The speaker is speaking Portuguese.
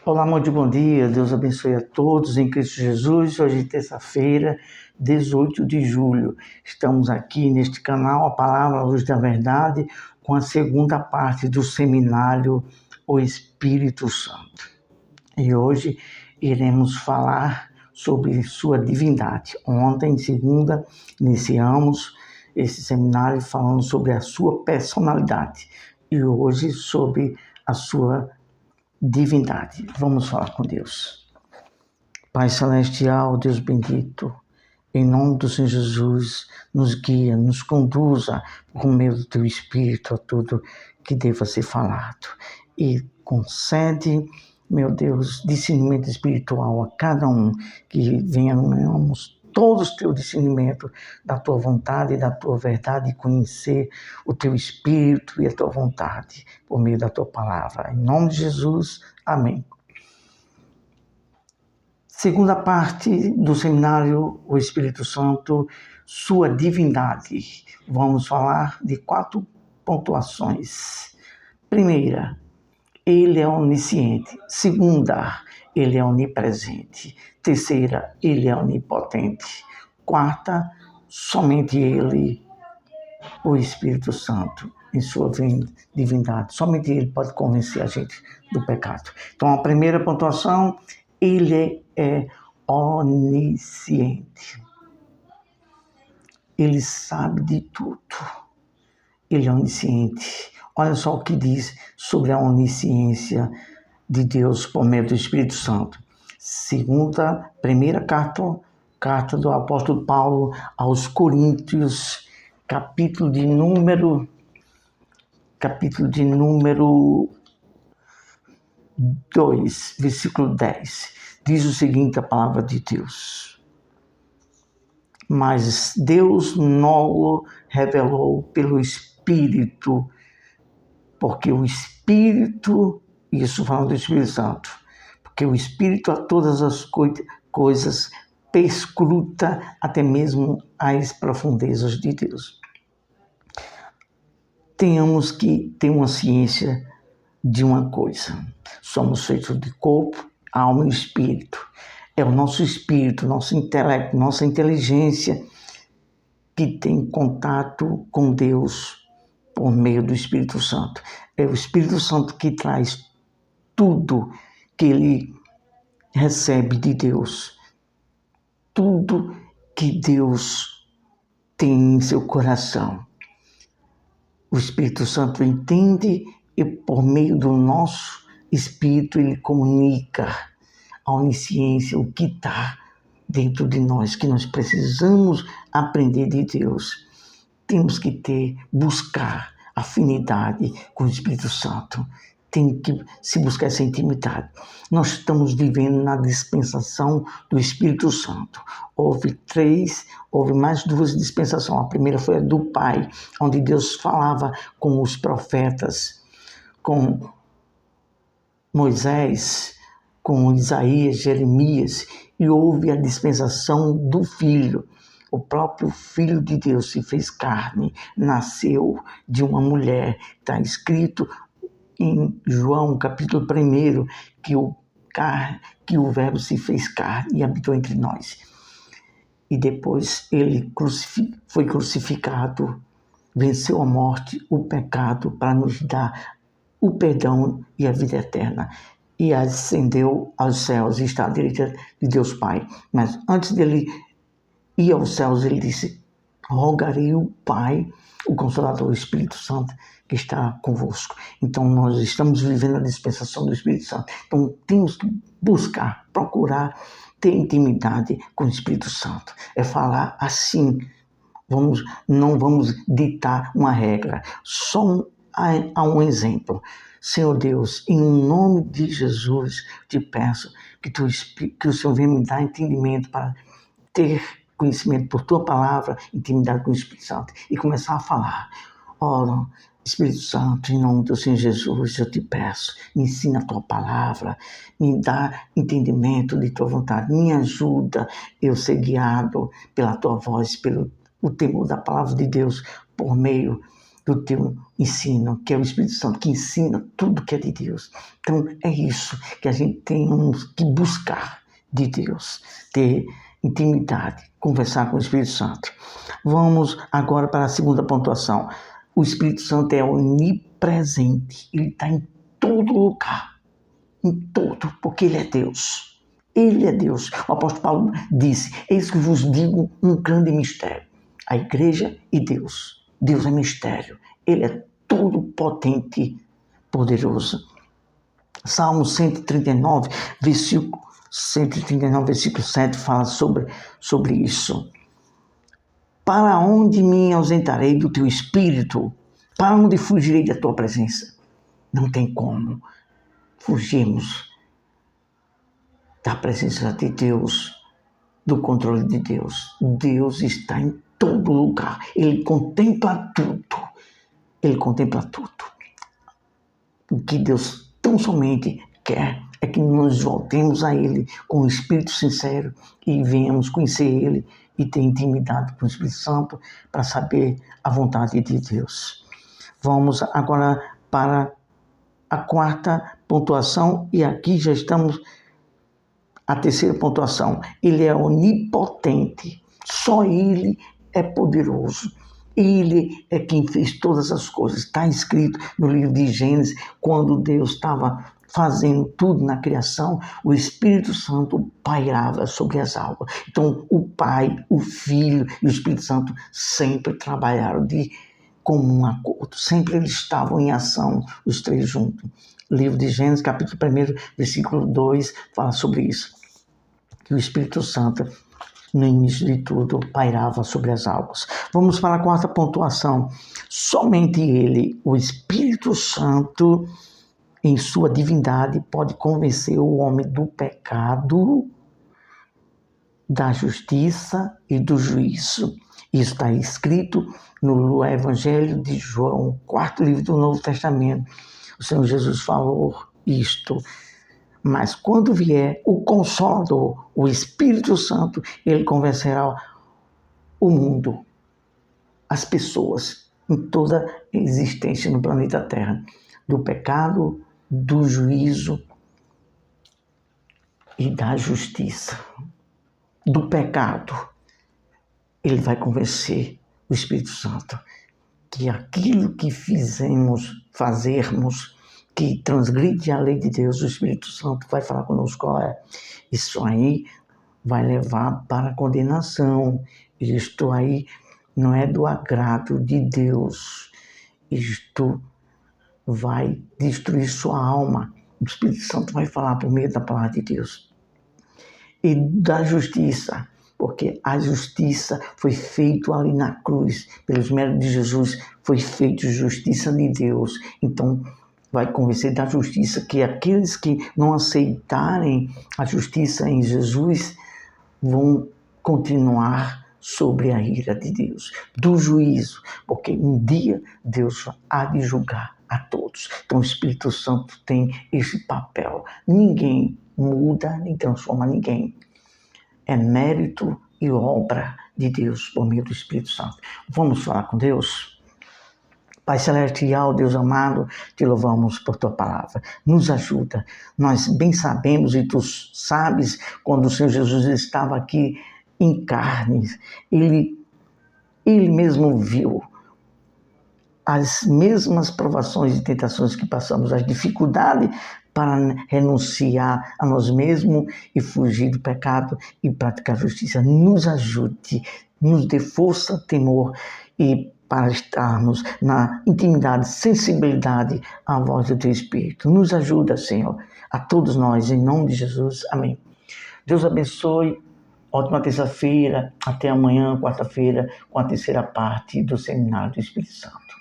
Olá, muito bom dia, Deus abençoe a todos em Cristo Jesus. Hoje é terça-feira, 18 de julho. Estamos aqui neste canal, a Palavra, a Luz da Verdade, com a segunda parte do seminário O Espírito Santo. E hoje iremos falar sobre sua divindade. Ontem, segunda, iniciamos esse seminário falando sobre a sua personalidade e hoje sobre a sua divindade. Vamos falar com Deus. Pai Celestial, Deus bendito, em nome do Senhor Jesus, nos guia, nos conduza por meio do Teu Espírito a tudo que deva ser falado. E concede, meu Deus, discernimento espiritual a cada um, que venhamos todos teu discernimento da tua vontade e da tua verdade, e conhecer o teu Espírito e a tua vontade por meio da tua palavra. Em nome de Jesus, amém. Segunda parte do seminário O Espírito Santo, sua divindade. Vamos falar de 4 pontuações. Primeira, ele é onisciente. Segunda, ele é onipresente. Terceira, ele é onipotente. Quarta, somente ele, o Espírito Santo, em sua divindade. Somente ele pode convencer a gente do pecado. Então, a primeira pontuação, ele é onisciente. Ele sabe de tudo. Ele é onisciente. Olha só o que diz sobre a onisciência de Deus por meio do Espírito Santo. Primeira carta do apóstolo Paulo aos Coríntios, capítulo de número 2, versículo 10. Diz o seguinte, a palavra de Deus: mas Deus não revelou pelo Espírito, porque o Espírito, isso falando do Espírito Santo, porque o Espírito a todas as coisas perscruta até mesmo as profundezas de Deus. Tenhamos que ter uma ciência de uma coisa: somos feitos de corpo, alma e espírito. É o nosso espírito, nosso intelecto, nossa inteligência que tem contato com Deus por meio do Espírito Santo. É o Espírito Santo que traz tudo que ele recebe de Deus. Tudo que Deus tem em seu coração. O Espírito Santo entende e por meio do nosso espírito ele comunica a onisciência, o que está dentro de nós, que nós precisamos aprender de Deus. Temos que buscar afinidade com o Espírito Santo. Tem que se buscar essa intimidade. Nós estamos vivendo na dispensação do Espírito Santo. Houve mais 2 dispensações. A primeira foi a do Pai, onde Deus falava com os profetas, com Moisés, com Isaías, Jeremias, e houve a dispensação do Filho. O próprio Filho de Deus se fez carne, nasceu de uma mulher. Está escrito em João, capítulo 1, que o Verbo se fez carne e habitou entre nós. E depois ele foi crucificado, venceu a morte, o pecado, para nos dar o perdão e a vida eterna. E ascendeu aos céus e está à direita de Deus Pai. Mas antes dele ir aos céus, ele disse: rogarei o Pai, o Consolador, o Espírito Santo, que está convosco. Então, nós estamos vivendo a dispensação do Espírito Santo. Então, temos que buscar, procurar ter intimidade com o Espírito Santo. É falar assim. Não vamos ditar uma regra. Só há um exemplo. Senhor Deus, em nome de Jesus, te peço que o Senhor venha me dar entendimento para ter conhecimento por tua palavra, intimidade com o Espírito Santo, e começar a falar. Ora, Espírito Santo, em nome do Senhor Jesus, eu te peço, me ensina a tua palavra, me dá entendimento de tua vontade, me ajuda eu ser guiado pela tua voz, pelo o temor da palavra de Deus, por meio do teu ensino, que é o Espírito Santo, que ensina tudo que é de Deus. Então, é isso que a gente tem que buscar de Deus, ter intimidade, conversar com o Espírito Santo. Vamos agora para a segunda pontuação. O Espírito Santo é onipresente, ele está em todo lugar, em todo, porque ele é Deus. Ele é Deus. O apóstolo Paulo disse: eis que vos digo um grande mistério. A igreja e Deus. Deus é mistério. Ele é todo potente, poderoso. Salmo 139, versículo 7 fala sobre isso. Para onde me ausentarei do teu espírito? Para onde fugirei da tua presença? Não tem como fugirmos da presença de Deus, do controle de Deus. Deus está em todo lugar. Ele contempla tudo. Ele contempla tudo. O que Deus tão somente quer é que nos voltemos a Ele com o Espírito sincero e venhamos conhecer Ele e ter intimidade com o Espírito Santo para saber a vontade de Deus. Vamos agora para a quarta pontuação e aqui já estamos a terceira pontuação. Ele é onipotente, só Ele é poderoso. Ele é quem fez todas as coisas. Está escrito no livro de Gênesis, quando Deus estava fazendo tudo na criação, o Espírito Santo pairava sobre as águas. Então, o Pai, o Filho e o Espírito Santo sempre trabalharam de comum acordo. Sempre eles estavam em ação, os três juntos. O livro de Gênesis, capítulo 1, versículo 2, fala sobre isso. Que o Espírito Santo, no início de tudo, pairava sobre as águas. Vamos para a quarta pontuação. Somente Ele, o Espírito Santo, em sua divindade, pode convencer o homem do pecado, da justiça e do juízo. Isso está escrito no Evangelho de João, quarto livro do Novo Testamento. O Senhor Jesus falou isto. Mas quando vier o Consolador, o Espírito Santo, ele convencerá o mundo, as pessoas, em toda a existência no planeta Terra, do pecado, do juízo e da justiça. Do pecado, ele vai convencer o Espírito Santo que aquilo que fazermos, que transgride a lei de Deus, o Espírito Santo vai falar conosco: olha, isso aí vai levar para a condenação, isto aí não é do agrado de Deus, isto vai destruir sua alma. O Espírito Santo vai falar por meio da palavra de Deus. E da justiça, porque a justiça foi feita ali na cruz, pelos méritos de Jesus, foi feita justiça de Deus. Então, vai convencer da justiça, que aqueles que não aceitarem a justiça em Jesus vão continuar sobre a ira de Deus, do juízo, porque um dia Deus há de julgar a todos. Então o Espírito Santo tem esse papel. Ninguém muda nem transforma ninguém. É mérito e obra de Deus por meio do Espírito Santo. Vamos falar com Deus? Pai celestial, Deus amado, te louvamos por tua palavra. Nos ajuda. Nós bem sabemos, e tu sabes, quando o Senhor Jesus estava aqui em carne, ele mesmo viu as mesmas provações e tentações que passamos, as dificuldades para renunciar a nós mesmos e fugir do pecado e praticar a justiça. Nos ajude, nos dê força, temor e para estarmos na intimidade, sensibilidade à voz do Teu Espírito. Nos ajuda, Senhor, a todos nós, em nome de Jesus. Amém. Deus abençoe. Ótima terça-feira. Até amanhã, quarta-feira, com a terceira parte do Seminário do Espírito Santo.